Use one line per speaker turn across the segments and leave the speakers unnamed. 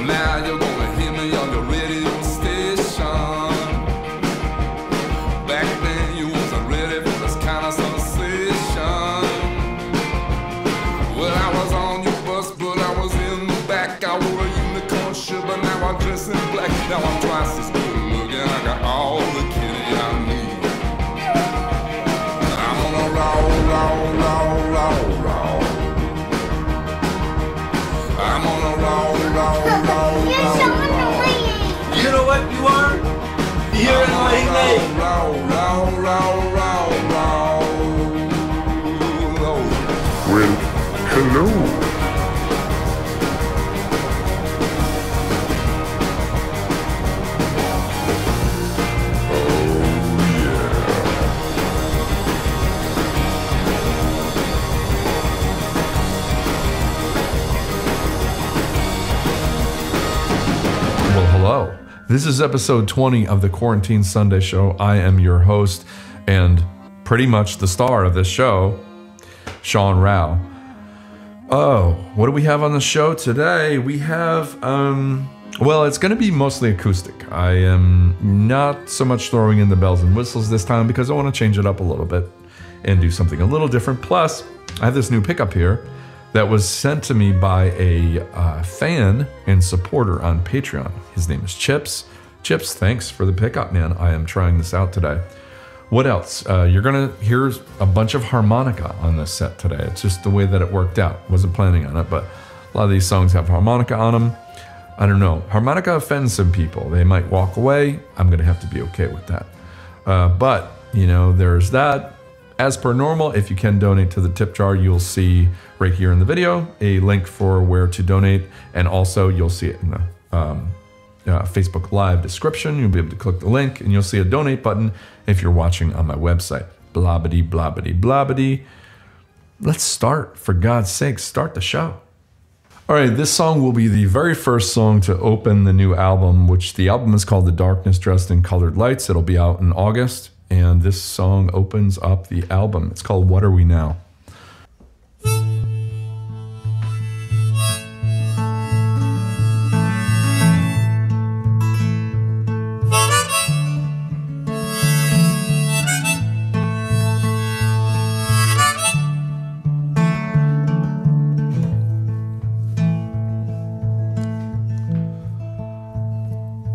Now you're gonna hear me on the radio station. Back then you wasn't ready for this kind of sensation. Well, I was on your bus, but I was in the back. I wore a unicorn shirt, but now I'm dressed in black. Now I'm twice as good looking. I got all the kitty I need. I'm on a roll, roll, roll, roll, roll. I'm on a roll, roll, roll,
You're so annoying.
You know what you are? You're annoying me.
roll, roll, roll, roll, roll, roll.
Well, hello.
Well, hello. This is episode 20 of the Quarantine Sunday Show. I am your host and pretty much the star of this show, Sean Rao. Oh, what do we have on the show today? We have, well, it's going to be mostly acoustic. I am not so much throwing in the bells and whistles this time because I want to change it up a little bit and do something a little different. Plus, I have this new pickup here that was sent to me by a fan and supporter on Patreon. His name is Chips. Chips, thanks for the pickup, man. I am trying this out today. What else? You're gonna hear a bunch of harmonica on this set today. It's just the way that it worked out. Wasn't planning on it, but a lot of these songs have harmonica on them. I don't know. Harmonica offends some people. They might walk away. I'm gonna have to be okay with that. But, you know, there's that. As per normal, if you can donate to the tip jar, you'll see right here in the video a link for where to donate, and also you'll see it in the Facebook Live description. You'll be able to click the link, and you'll see a donate button if you're watching on my website. Blobbity, blobbity, blobbity. Let's start. For God's sake, start the show. All right, this song will be the very first song to open the new album, which the album is called The Darkness Dressed in Colored Lights. It'll be out in August. And this song opens up the album. It's called What Are We Now?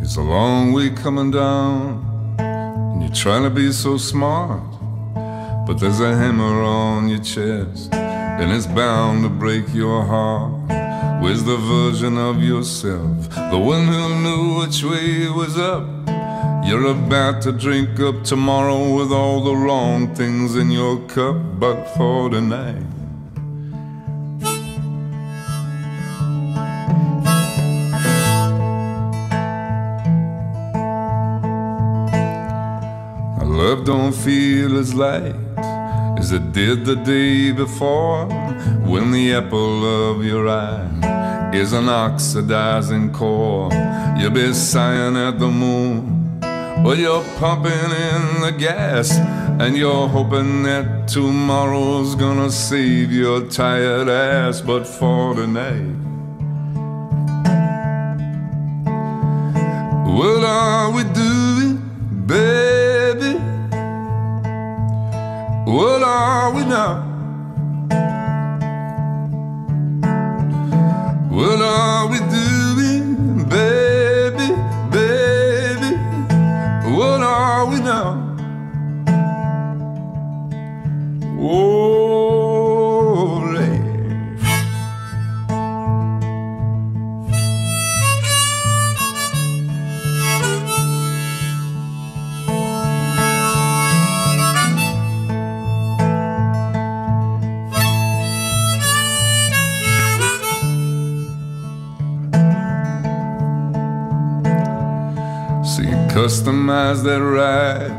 It's a long way coming down. You're trying to be so smart, but there's a hammer on your chest, and it's bound to break your heart. Where's the version of yourself, the one who knew which way was up? You're about to drink up tomorrow with all the wrong things in your cup, but for tonight, love don't feel as light as it did the day before, when the apple of your eye is an oxidizing core. You'll be sighing at the moon, or you're pumping in the gas, and you're hoping that tomorrow's gonna save your tired ass. But for tonight, what are we doing, baby? What are we now? What are we doing, baby, baby? What are we now? Oh, Ray. Customize that ride,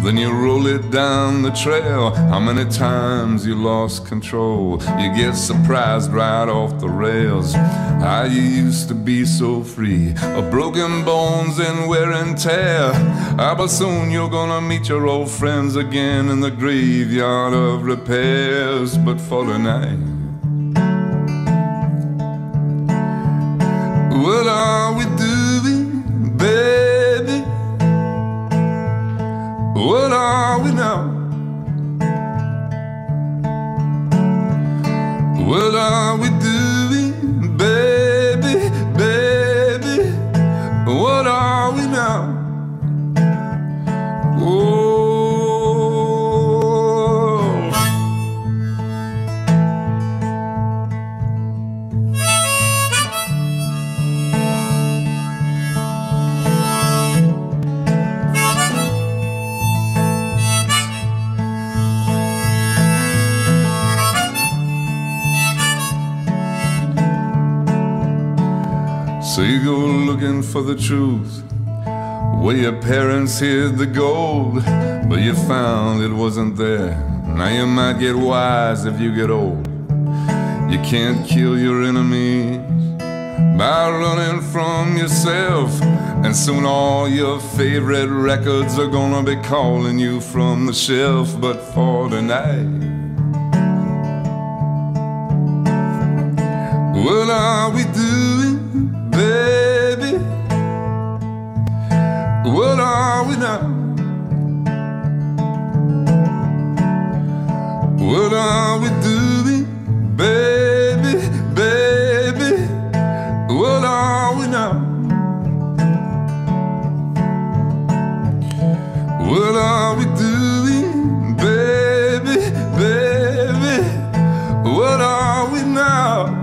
then you roll it down the trail. How many times you lost control? You get surprised right off the rails. How you used to be so free, of broken bones and wear and tear. But soon you're gonna meet your old friends again in the graveyard of repairs. But for tonight, what are So you go looking for the truth where your parents hid the gold, but you found it wasn't there. Now you might get wise if you get old. You can't kill your enemies by running from yourself, and soon all your favorite records are gonna be calling you from the shelf. But for tonight, what are we doing, baby? What are we now? What are we doing, baby, baby? What are we now? What are we doing, baby, baby? What are we now?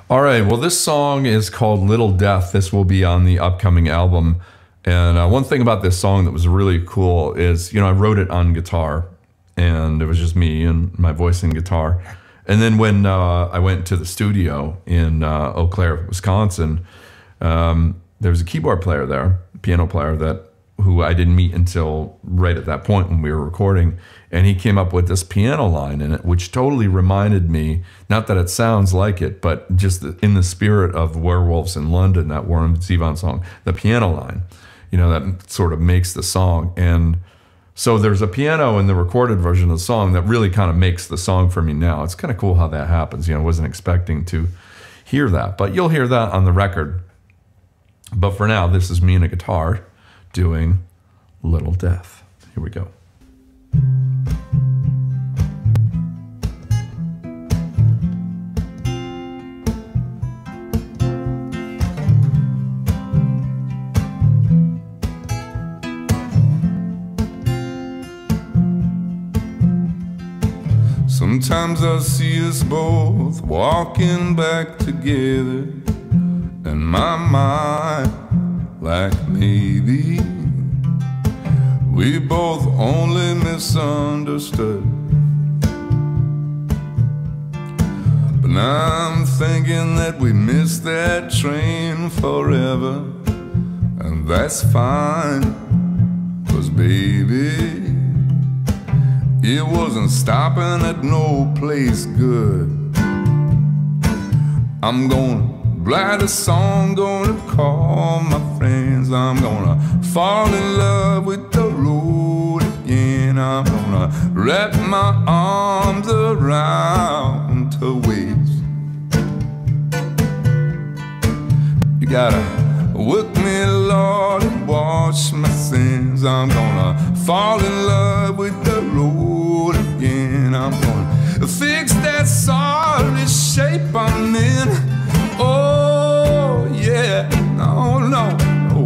All right, well, this song is called Little Death. This will be on the upcoming album. And one thing about this song that was really cool is, I wrote it on guitar, and it was just me and my voice and guitar. And then when I went to the studio in Eau Claire, Wisconsin, there was a keyboard player there, a piano player who I didn't meet until right at that point when we were recording. And he came up with this piano line in it, which totally reminded me, not that it sounds like it, but just in the spirit of Werewolves in London, that Warren Zevon song, the piano line, that sort of makes the song. And so there's a piano in the recorded version of the song that really kind of makes the song for me now. It's kind of cool how that happens. I wasn't expecting to hear that, but you'll hear that on the record. But for now, this is me and a guitar doing Little Death. Here we go.
Sometimes I see us both walking back together in my mind, like maybe we both only misunderstood. But now I'm thinking that we missed that train forever, and that's fine, 'cause baby, it wasn't stopping at no place good. I'm gonna write a song, gonna call my friends. I'm gonna fall in love with the road again. I'm gonna wrap my arms around her waist. You gotta work me, Lord, and wash my sins. I'm gonna fall in love with the road again. I'm gonna fix that sorry shape I'm in. Oh, yeah, no, no, no.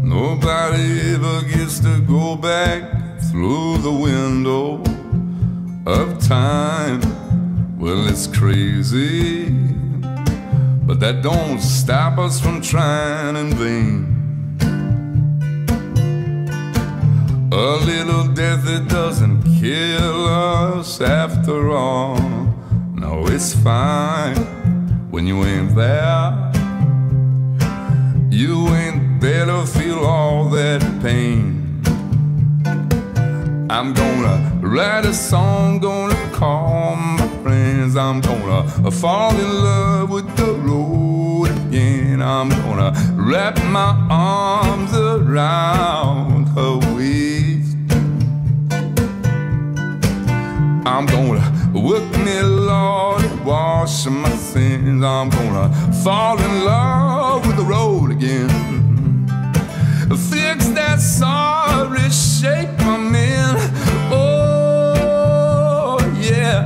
Nobody ever gets to go back through the window of time. Well, it's crazy, but but that don't stop us from trying in vain. A little death, it doesn't kill us after all. No, it's fine when you ain't there. You ain't there to feel all that pain. I'm gonna write a song, gonna call my friends. I'm gonna fall in love with the road again. I'm gonna wrap my arms around her waist. I'm gonna work me, Lord, and wash my sins. I'm gonna fall in love with the road again. Fix that sorry shape I'm in. Oh, yeah.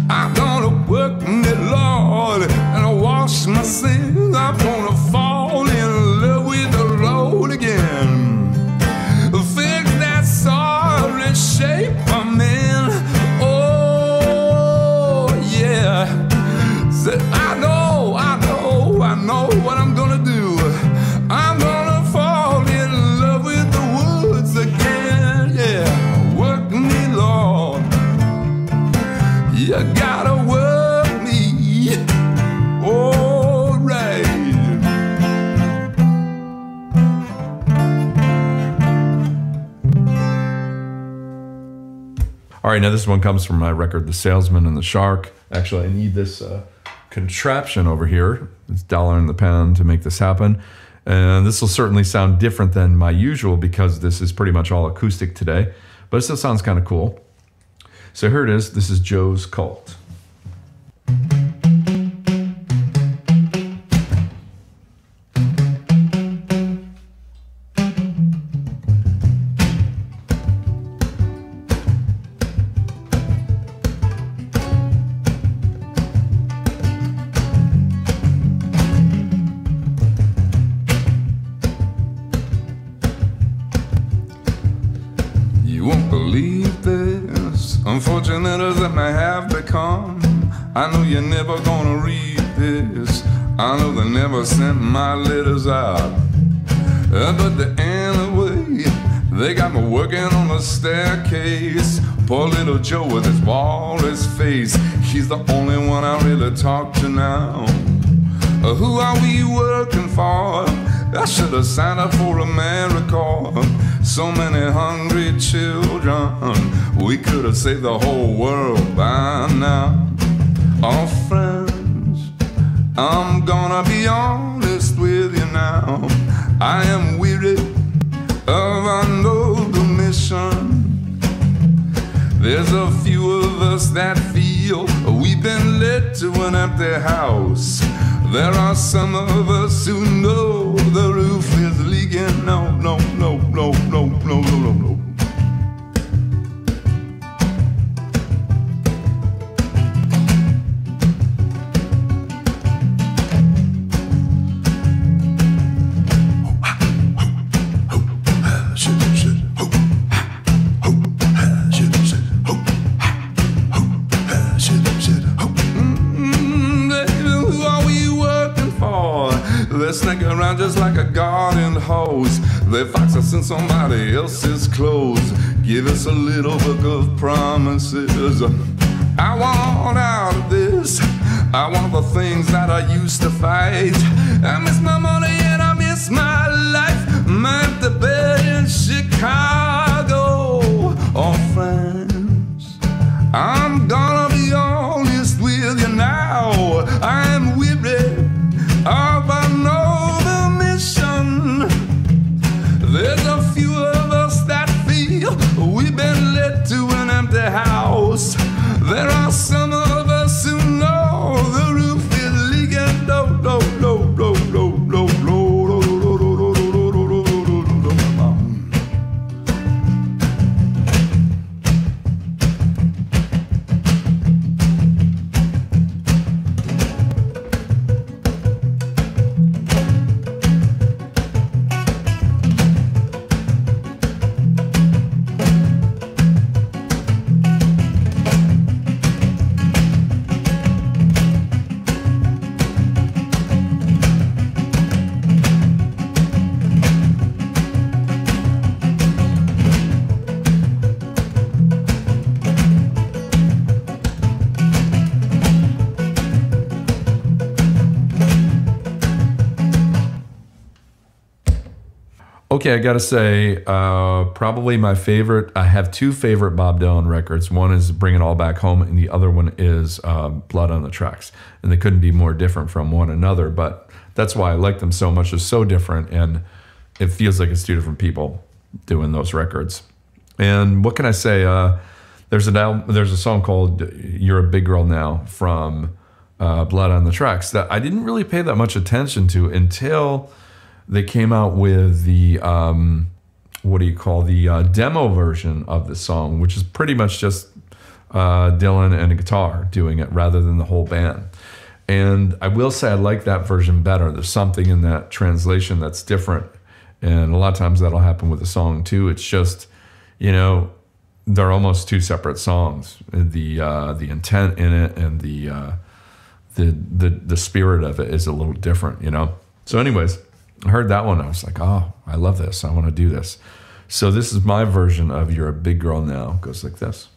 I'm gonna work me, Lord, and wash my sins. I'm gonna fall in love with the road again. Fix that sorry shape I'm in. Oh, yeah. Said, I know what I'm gonna do. I'm gonna fall in love with the woods again. Yeah, work me, Lord. You gotta work me. All right.
All right, now this one comes from my record, The Salesman and the Shark. Actually, I need this contraption over here, this dollar and the pound, to make this happen. And this will certainly sound different than my usual because this is pretty much all acoustic today, but it still sounds kind of cool. So here it is. This is Joe's Cult.
Believe this, unfortunate as it may have become. I know you're never gonna read this. I know they never sent my letters out. But anyway, they got me working on the staircase. Poor little Joe with his walrus face. He's the only one I really talk to now. Who are we working for? I should have signed up for AmeriCorps. So many hungry children, we could have saved the whole world by now. Oh, friends, I'm gonna be honest with you now. I am weary of our noble mission. There's a few of us that feel we've been led to an empty house. There are some of us who know the roof is leaking. No, no, no, no, no, no, no, no, no. They snake around just like a garden hose. They fox us in somebody else's clothes. Give us a little book of promises. I want out of this. I want the things that I used to fight. I miss my money and I miss my life. My empty bed in Chicago. Oh, friends, I'm gonna be honest with you now. I am weary of our noble mission. There's a few of us that feel we've been led to an empty house. There are some of us who know the roof is leaking. No, no, no, no, no.
Okay, I gotta say, probably my favorite. I have two favorite Bob Dylan records. One is "Bring It All Back Home," and the other one is "Blood on the Tracks." And they couldn't be more different from one another. But that's why I like them so much. They're so different, and it feels like it's two different people doing those records. And what can I say? There's a song called "You're a Big Girl Now" from Blood on the Tracks that I didn't really pay that much attention to until they came out with the demo version of the song, which is pretty much just Dylan and a guitar doing it rather than the whole band. And I will say I like that version better. There's something in that translation that's different, and a lot of times that'll happen with a song too. It's just, they're almost two separate songs. The intent in it and the spirit of it is a little different, So anyways, I heard that one. I was like, oh, I love this. I want to do this. So this is my version of "You're a Big Girl Now." It goes like this.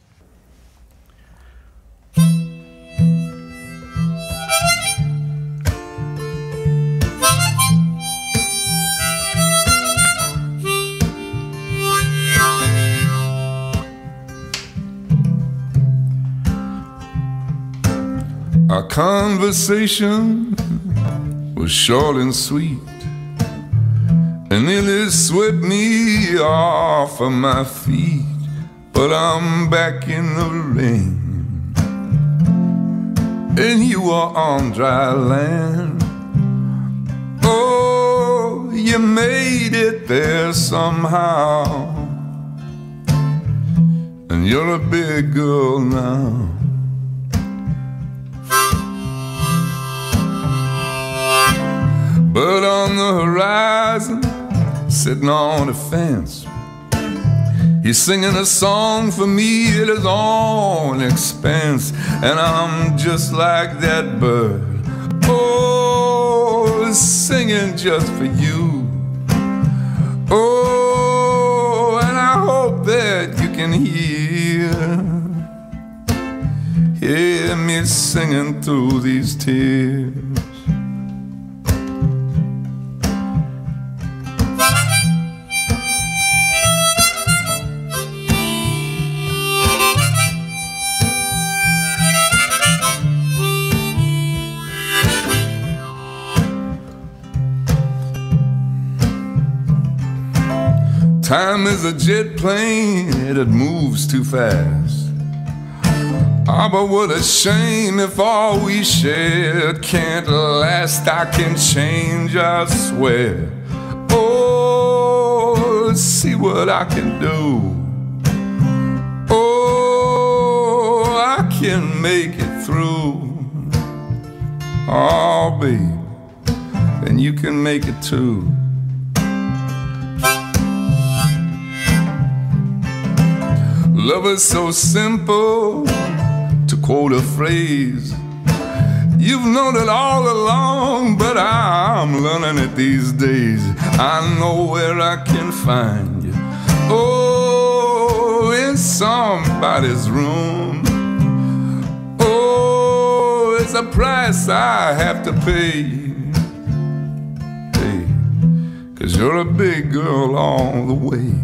Our conversation was short and sweet, and nearly swept me off of my feet. But I'm back in the rain, and you are on dry land. Oh, you made it there somehow, and you're a big girl now. But on the horizon, sitting on a fence, he's singing a song for me at his own expense. And I'm just like that bird, oh, singing just for you. Oh, and I hope that you can hear me singing through these tears. Time is a jet plane, it moves too fast. Ah, but what a shame if all we shared can't last. I can change, I swear. Oh, let's see what I can do. Oh, I can make it through. Oh, babe, and you can make it too. Love is so simple, to quote a phrase. You've known it all along, but I'm learning it these days. I know where I can find you. Oh, in somebody's room. Oh, it's a price I have to pay. Hey, 'cause you're a big girl all the way.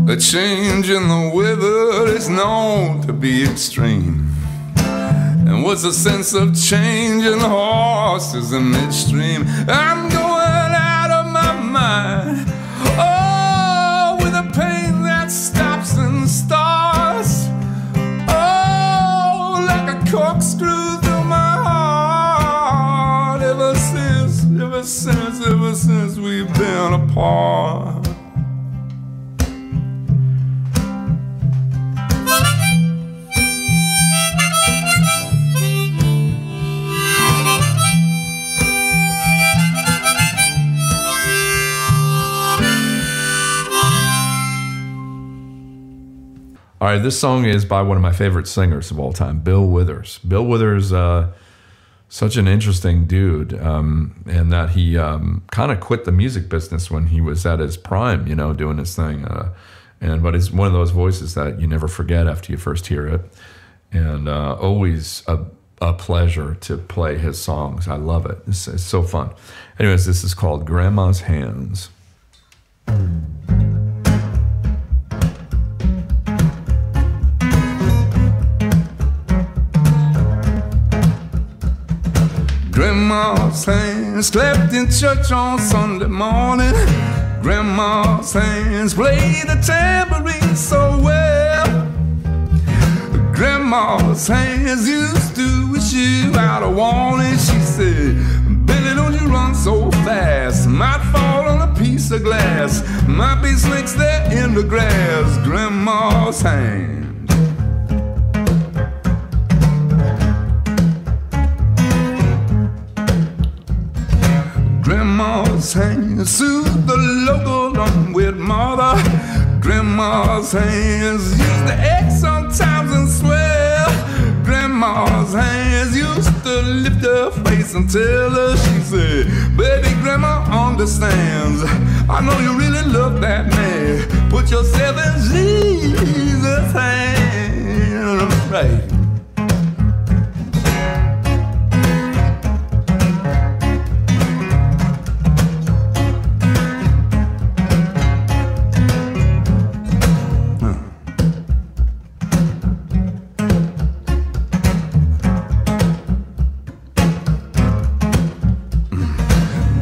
A change in the weather is known to be extreme. And what's the sense of changing horses in midstream? I'm going out of my mind. Oh, with a pain that stops and starts. Oh, like a corkscrew through my heart. Ever since we've been apart.
All right, this song is by one of my favorite singers of all time, Bill Withers. Bill Withers such an interesting dude, and that he kind of quit the music business when he was at his prime, you know, doing his thing. But he's one of those voices that you never forget after you first hear it, and always a pleasure to play his songs. I love it. It's so fun. Anyways, this is called Grandma's Hands.
Grandma's hands clapped in church on Sunday morning. Grandma's hands play the tambourine so well. Grandma's hands used to wish you out a warning. She said, Billy, don't you run so fast. Might fall on a piece of glass. Might be snakes there in the grass. Grandma's hands. Grandma's hands soothe the local unwed mother. Grandma's hands used to ache sometimes and swell. Grandma's hands used to lift her face and tell her, she said, baby, Grandma understands. I know you really love that man. Put yourself in Jesus' hands. Right.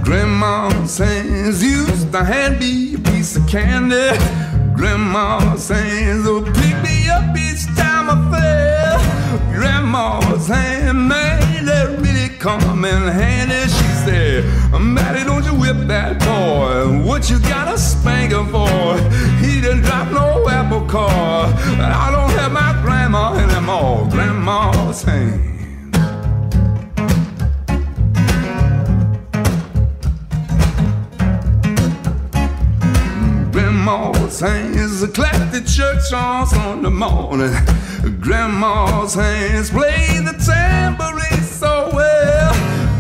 Grandma's hands used to hand me a piece of candy. Grandma's hands will pick me up each time I fell. Grandma's hand made it really come in handy. She said, Matty, don't you whip that boy. What you got a spanker for? He didn't drop no apple car. I don't have my grandma anymore. Grandma's hands. Grandma's hands clapped at church on Sunday morning. Grandma's hands play the tambourine so well.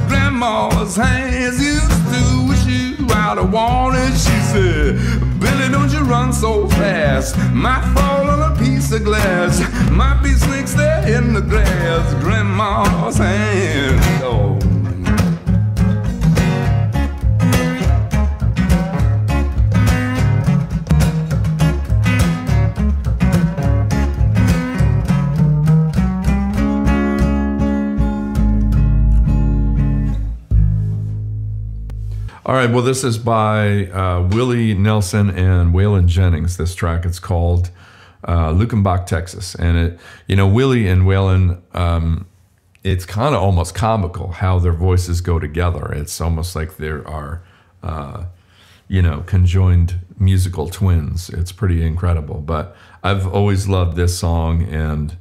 Grandma's hands used to wish you out a warning. She said, Billy, don't you run so fast. Might fall on a piece of glass. Might be snakes there in the grass. Grandma's hands. Oh.
All right, well, this is by Willie Nelson and Waylon Jennings. This track, it's called Luckenbach, Texas. And it, you know, Willie and Waylon, it's kind of almost comical how their voices go together. It's almost like there are, you know, conjoined musical twins. It's pretty incredible. But I've always loved this song, and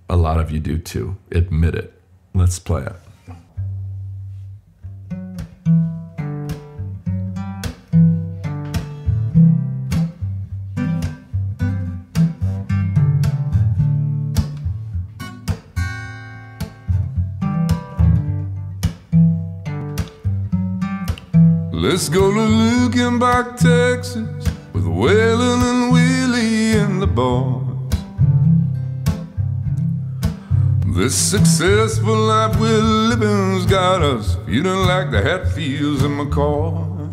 a lot of you do too. Admit it. Let's play it.
Let's go to Luckenbach, Texas, with Waylon and Willie and the boys. This successful life we're living's got us feeling like the Hatfields and McCoy.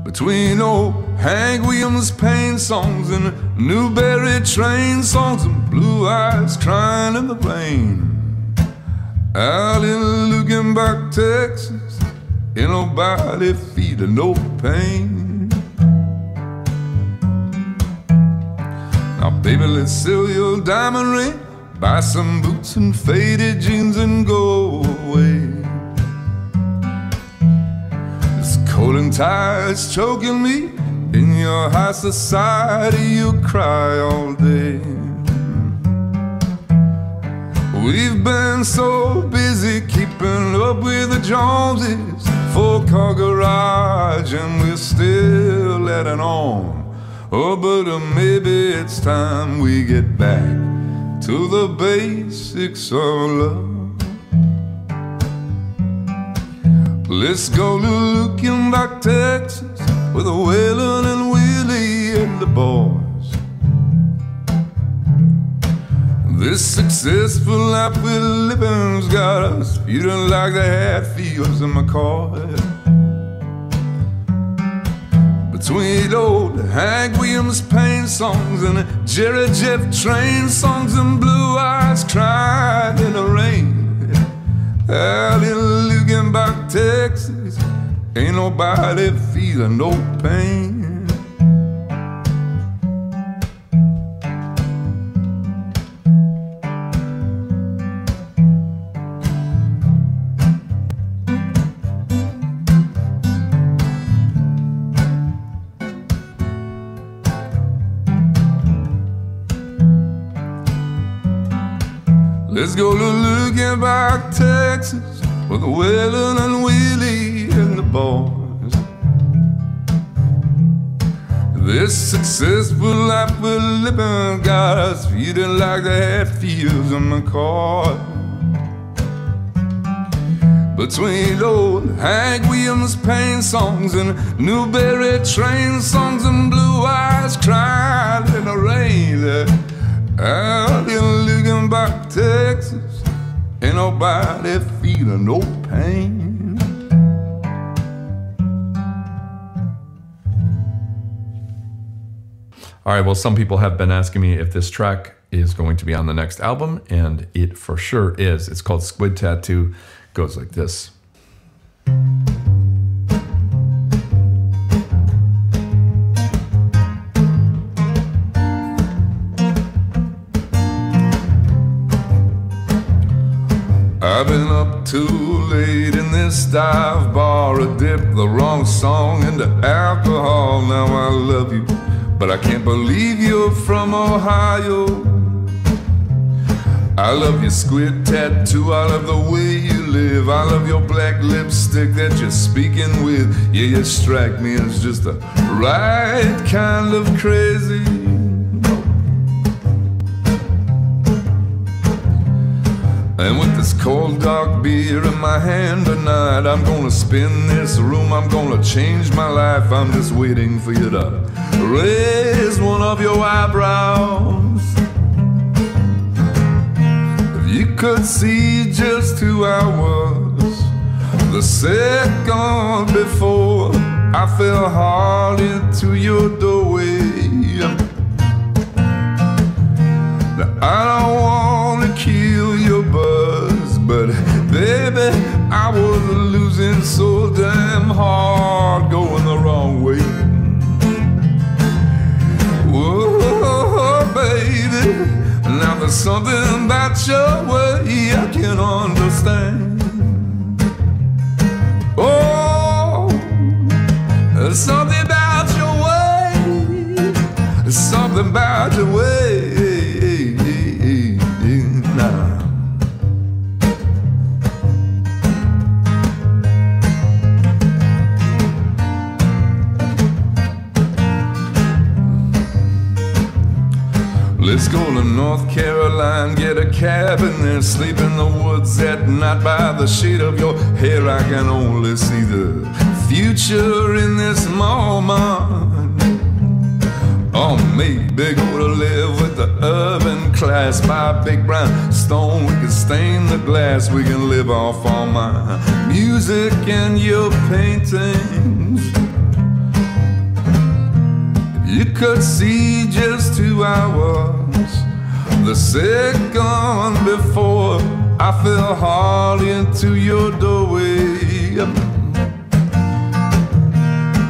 Between old Hank Williams Payne songs and Newberry Train songs and Blue Eyes crying in the rain. Out in Luckenbach, Texas, ain't nobody feeling no pain. Now, baby, let's sell your diamond ring, buy some boots and faded jeans and go away. This cold and tired's choking me. In your high society, you'll cry all day. We've been so busy keeping up with the Joneses, 4-car garage, and we're still letting on. Oh, but maybe it's time we get back to the basics of love. Let's go to Luckenbach, Texas, with Waylon and Willie and the boys. This successful life we're living's got us feeling like the Hatfields and McCoy. Between old Hank Williams Payne songs and Jerry Jeff Train songs and Blue Eyes Crying in the Rain. Out in Luckenbach, Texas, ain't nobody feeling no pain. Let's go to Luckenbach, Texas, with Waylon and Willie and the boys. This successful life we're living got us feeling like the Hatfields and McCoy. Between old Hank Williams Payne songs and Newberry Train songs and Blue Eyes Crying in the Rain. Out in Luckenbach, Texas, ain't nobody feeling no pain.
All right, well, some people have been asking me if this track is going to be on the next album, and it for sure is. It's called Squid Tattoo. It goes like this.
I've been up too late in this dive bar. I dipped the wrong song into alcohol. Now I love you, but I can't believe you're from Ohio. I love your squid tattoo, I love the way you live. I love your black lipstick that you're speaking with. Yeah, you strike me as just the right kind of crazy. And with this cold dark beer in my hand tonight, I'm gonna spin this room, I'm gonna change my life. I'm just waiting for you to raise one of your eyebrows. If you could see just who I was the second before I fell hard into your doorway. Now I don't wanna kill your buzz, but baby, I was losing so damn hard, going the wrong way. Whoa, baby, now there's something about your way I can't understand. Oh, there's something about your way, there's something about your way. Let's go to North Carolina, get a cabin there, sleep in the woods at night by the shade of your hair. I can only see the future in this moment. Or maybe go to live with the urban class, buy a big brown stone, we can stain the glass, we can live off all my music and your paintings. You could see just who I was the second before I fell hard into your doorway.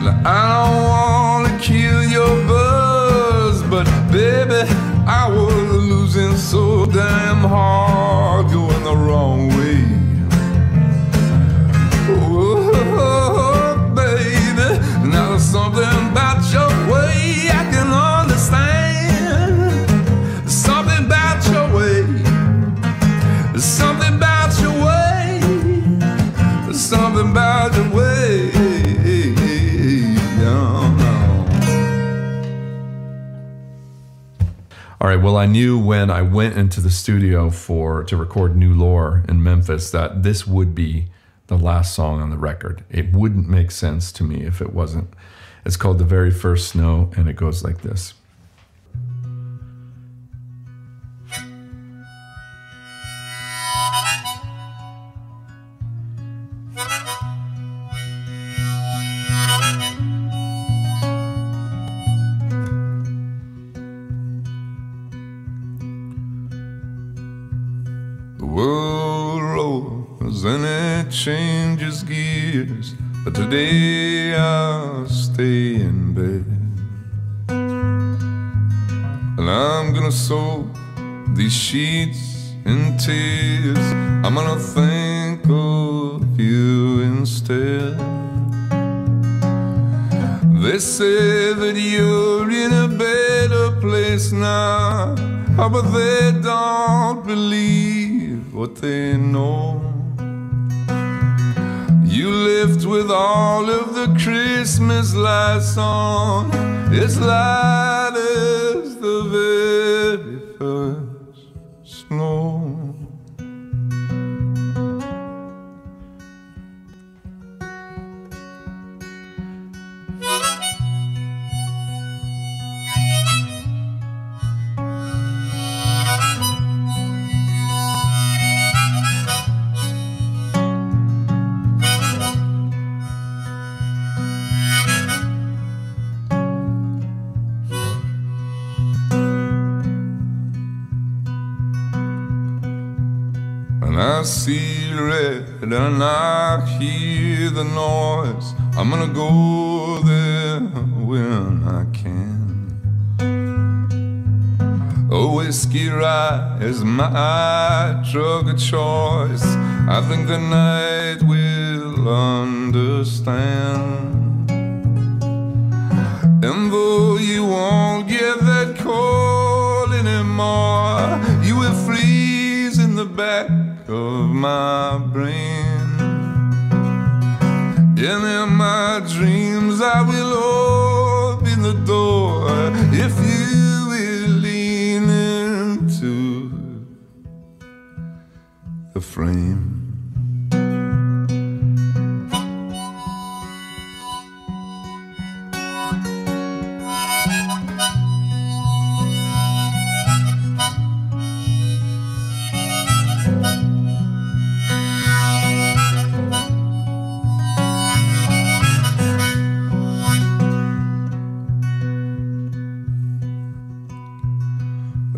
Now, I don't wanna kill your buzz, but baby, I was losing so damn hard, going the wrong way. Oh, baby, now there's something about your way I can understand. There's something about your way. There's something about your way. There's something about your way.
All right, Well, I knew when I went into the studio to record New Lore in Memphis that this would be the last song on the record. It wouldn't make sense to me if it wasn't. It's called The Very First Snow, and it goes like this.
The world rolls and it changes gears, but today I'll stay in bed. And I'm gonna soak these sheets in tears. I'm gonna think of you instead. They say that you're in a better place now, but they don't believe what they know. You left with all of the Christmas lights on, as light as the very first snow. I see red and I hear the noise. I'm gonna go there when I can. A whiskey rye is my drug of choice. I think the night will understand. And though you won't get that call anymore, you will freeze in the back of my brain. And in my dreams I will open the door if you will lean into the frame.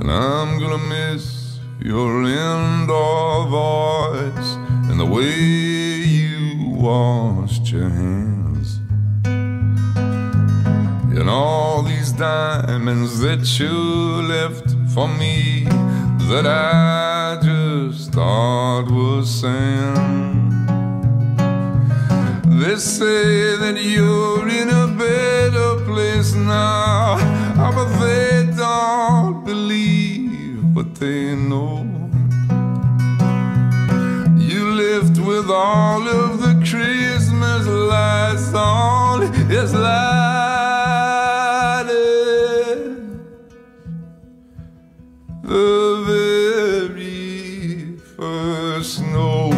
And I'm gonna miss your indoor voice and the way you washed your hands, and all these diamonds that you left for me that I just thought was sand. They say that you're in a better place now, but they don't believe what they know. You lived with all of the Christmas lights on, it's light as the very first snow.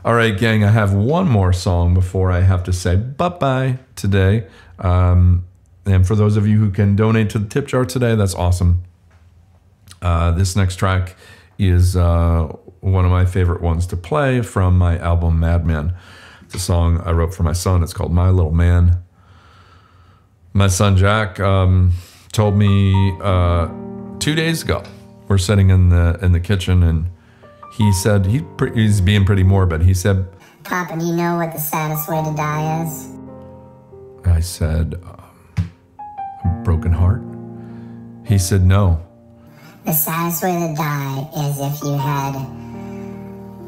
All right, gang, I have one more song before I have to say bye-bye today. And for those of you who can donate to the tip jar today, that's awesome. This next track is one of my favorite ones to play from my album Madman. It's a song I wrote for my son. It's called My Little Man. My son Jack told me 2 days ago, we're sitting in the kitchen, and he said, he's being pretty morbid. He said,
Papa, do you know what the saddest way to die is?
I said, a broken heart? He said, no.
The saddest way to die is if you had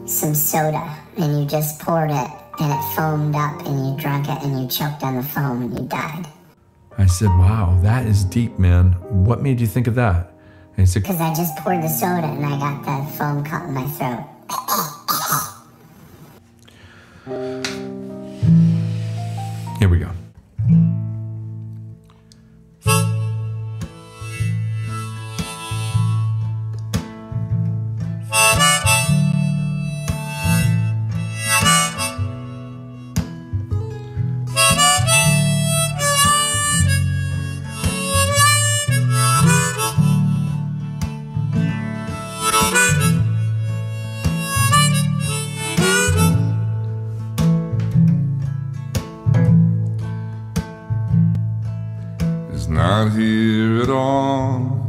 some soda and you just poured it and it foamed up and you drank it and you choked on the foam and you died.
I said, wow, that is deep, man. What made you think of that? And he said,
because I just poured the soda and I got the foam caught in my throat.
Here we go.
Not here at all.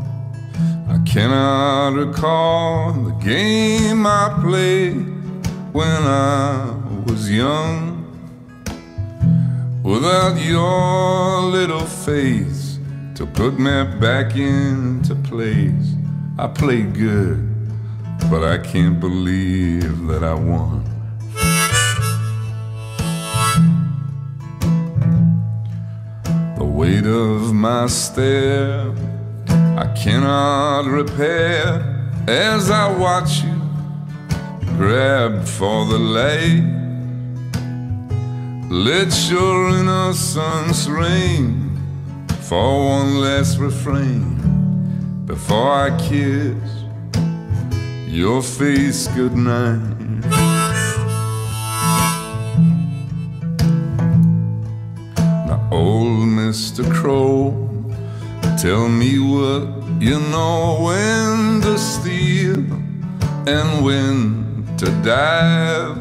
I cannot recall the game I played when I was young. Without your little face to put me back into place. I played good, but I can't believe that I won. The weight of my stare I cannot repair as I watch you grab for the light. Let your innocence reign for one last refrain before I kiss your face goodnight. Old Mr. Crow, tell me what you know, when to steal and when to dive.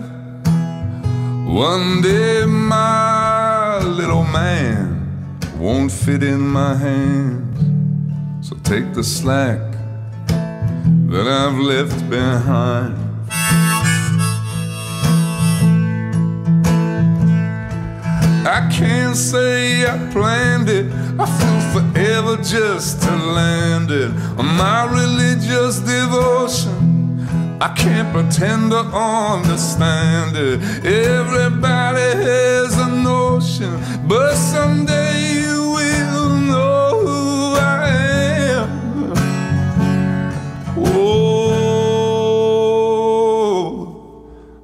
One day my little man won't fit in my hands, so take the slack that I've left behind. I can't say I planned it, I flew forever just to land it. My religious devotion, I can't pretend to understand it. Everybody has a notion, but someday you will know who I am. Oh,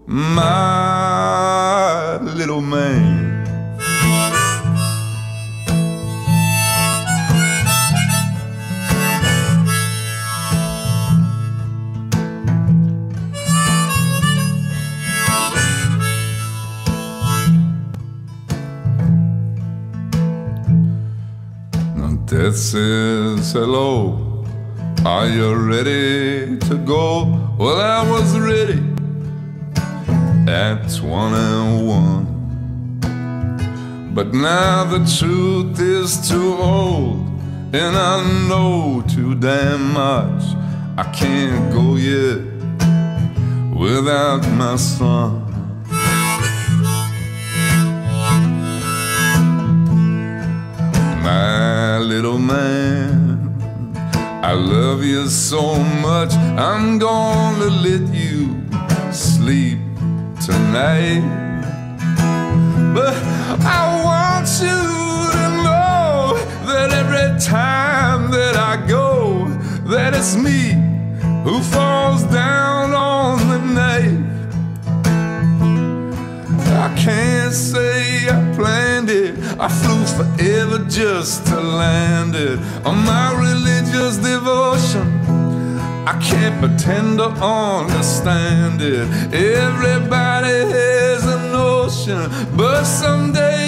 my little man. Death says hello, are you ready to go? Well, I was ready at 21, but now the truth is too old, and I know too damn much. I can't go yet without my son. My little man, I love you so much, I'm gonna let you sleep tonight. But I want you to know that every time that I go, that it's me who falls down on the knife. I can't say I planned it, I flew forever just to land it. On my religious devotion, I can't pretend to understand it. Everybody has a notion, but someday